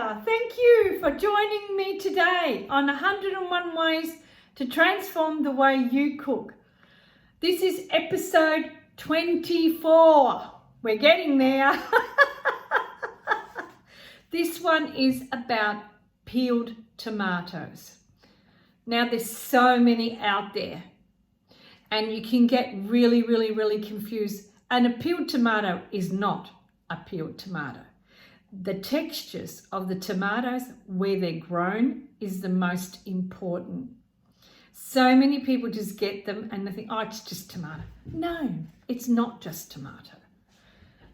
there. Thank you for joining me today on 101 Ways to Transform the Way You Cook. This is episode 24. We're getting there. This one is about peeled tomatoes. Now there's so many out there and you can get really confused. And a peeled tomato is not a peeled tomato. The textures of the tomatoes where they're grown is the most important. So many people just get them and they think, oh, it's just tomato. No, it's not just tomato.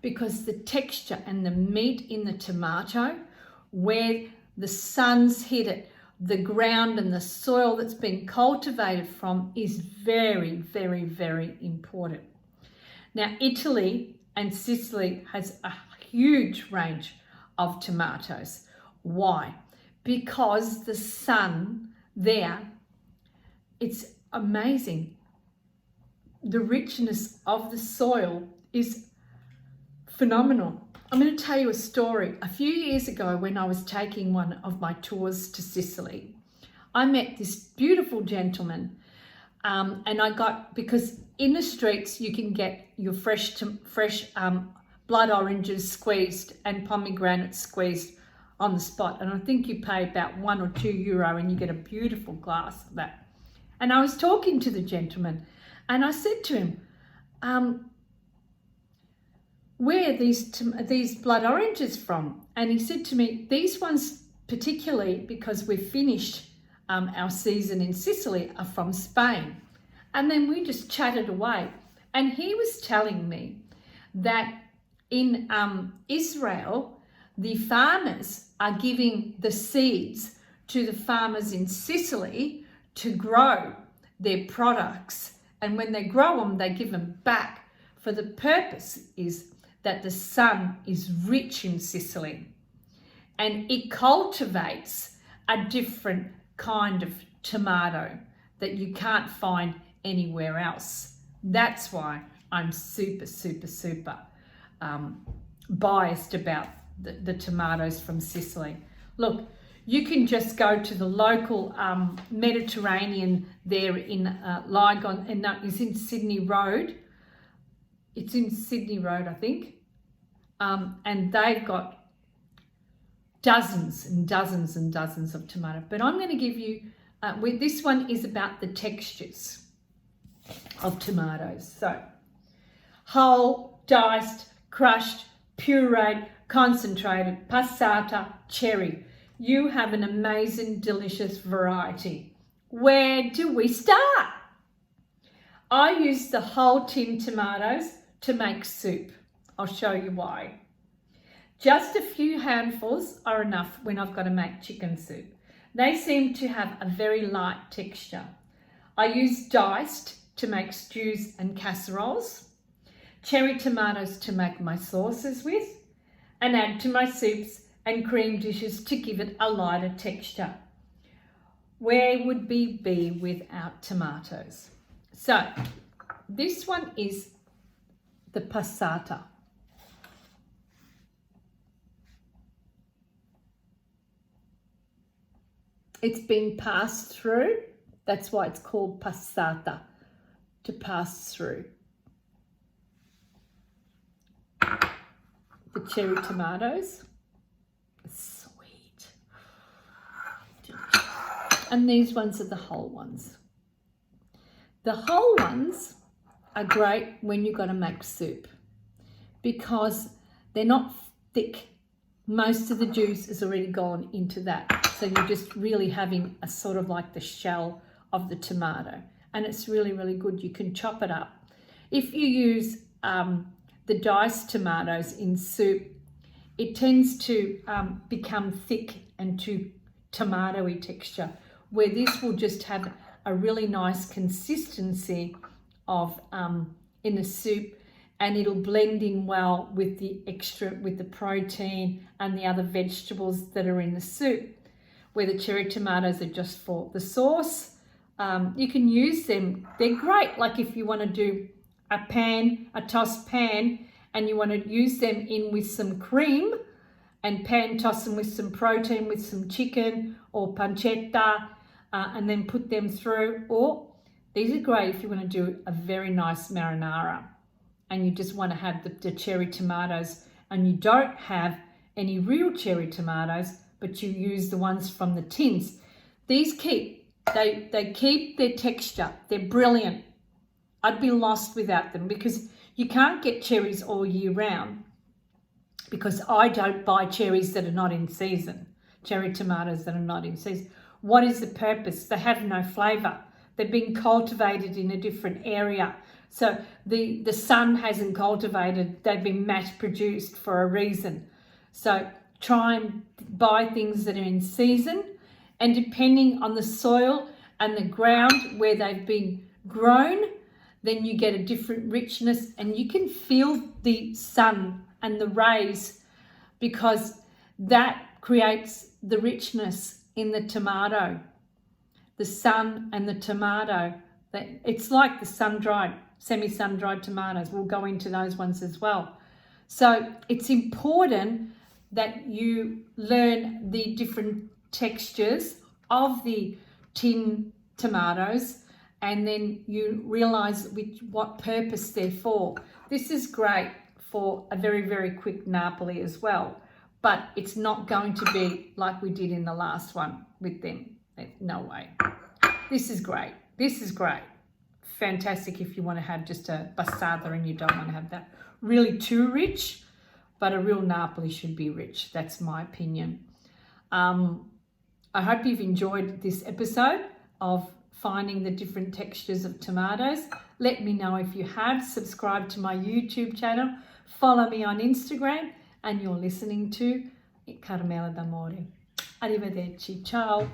Because the texture and the meat in the tomato, where the sun's hit it, the ground and the soil that's been cultivated from is very important. Now, Italy and Sicily has a huge range of tomatoes. Why? Because the sun there, it's amazing. The richness of the soil is phenomenal. I'm going to tell you a story. A few years ago when I was taking one of my tours to Sicily, I met this beautiful gentleman and I got, because in the streets you can get your fresh blood oranges squeezed and pomegranates squeezed on the spot, and I think you pay about €1 or €2 and you get a beautiful glass of that. And I was talking to the gentleman and I said to him, where are these blood oranges from? And he said to me, these ones particularly, because we've finished our season in Sicily, are from Spain. And then we just chatted away. And he was telling me that in Israel, the farmers are giving the seeds to the farmers in Sicily to grow their products. And when they grow them, they give them back. For the purpose is that the sun is rich in Sicily and it cultivates a different kind of tomato that you can't find anywhere else. That's why I'm super biased about the tomatoes from Sicily. Look, you can just go to the local Mediterranean there in Lygon, and that is in Sydney Road. It's in Sydney Road, I think. And they've got dozens and dozens of tomato. But I'm going to give you, this one is about the textures of tomatoes. So, whole, diced, crushed, pureed, concentrated, passata, cherry. You have an amazing, delicious variety. Where do we start? I use the whole tin tomatoes to make soup. I'll show you why. Just a few handfuls are enough when I've got to make chicken soup. They seem to have a very light texture. I use diced to make stews and casseroles, cherry tomatoes to make my sauces with, and add to my soups and cream dishes to give it a lighter texture. Where would we be without tomatoes? So, this one is the passata. It's been passed through. That's why it's called passata, to pass through. The cherry tomatoes, sweet. And these ones are the whole ones. The whole ones are great when you've got to make soup because they're not thick. Most of the juice is already gone into that. So you're just really having a sort of like the shell of the tomato. And it's really good. You can chop it up. If you use the diced tomatoes in soup, it tends to become thick and too tomatoey texture, where this will just have a really nice consistency of in the soup, and it'll blend in well with the protein and the other vegetables that are in the soup. Where the cherry tomatoes are just for the sauce, you can use them. They're great. Like if you want to do a tossed pan, and you want to use them in with some cream, and pan toss them with some protein, with some chicken or pancetta, and then put them through. Or these are great if you want to do a very nice marinara and you just want to have the cherry tomatoes and you don't have any real cherry tomatoes, but you use the ones from the tins. These they keep their texture. They're brilliant. I'd be lost without them because you can't get cherries all year round, because I don't buy cherries that are not in season, cherry tomatoes that are not in season. What is the purpose? They have no flavour. They're being cultivated in a different area. So the sun hasn't cultivated, they've been mass produced for a reason. So try and buy things that are in season, and depending on the soil and the ground where they've been grown, then you get a different richness, and you can feel the sun and the rays, because that creates the richness in the tomato. The sun and the tomato, it's like the sun-dried, semi-sun-dried tomatoes. We'll go into those ones as well. So it's important that you learn the different textures of the tin tomatoes, and then you realize what purpose they're for. This is great for a very, very quick Napoli as well, but it's not going to be like we did in the last one with them. No way. This is great. This is great. Fantastic if you want to have just a passata and you don't want to have that really too rich, but a real Napoli should be rich. That's my opinion. I hope you've enjoyed this episode of finding the different textures of tomatoes. Let me know if you have. Subscribe to my YouTube channel. Follow me on Instagram. And you're listening to Carmela d'Amore. Arrivederci. Ciao.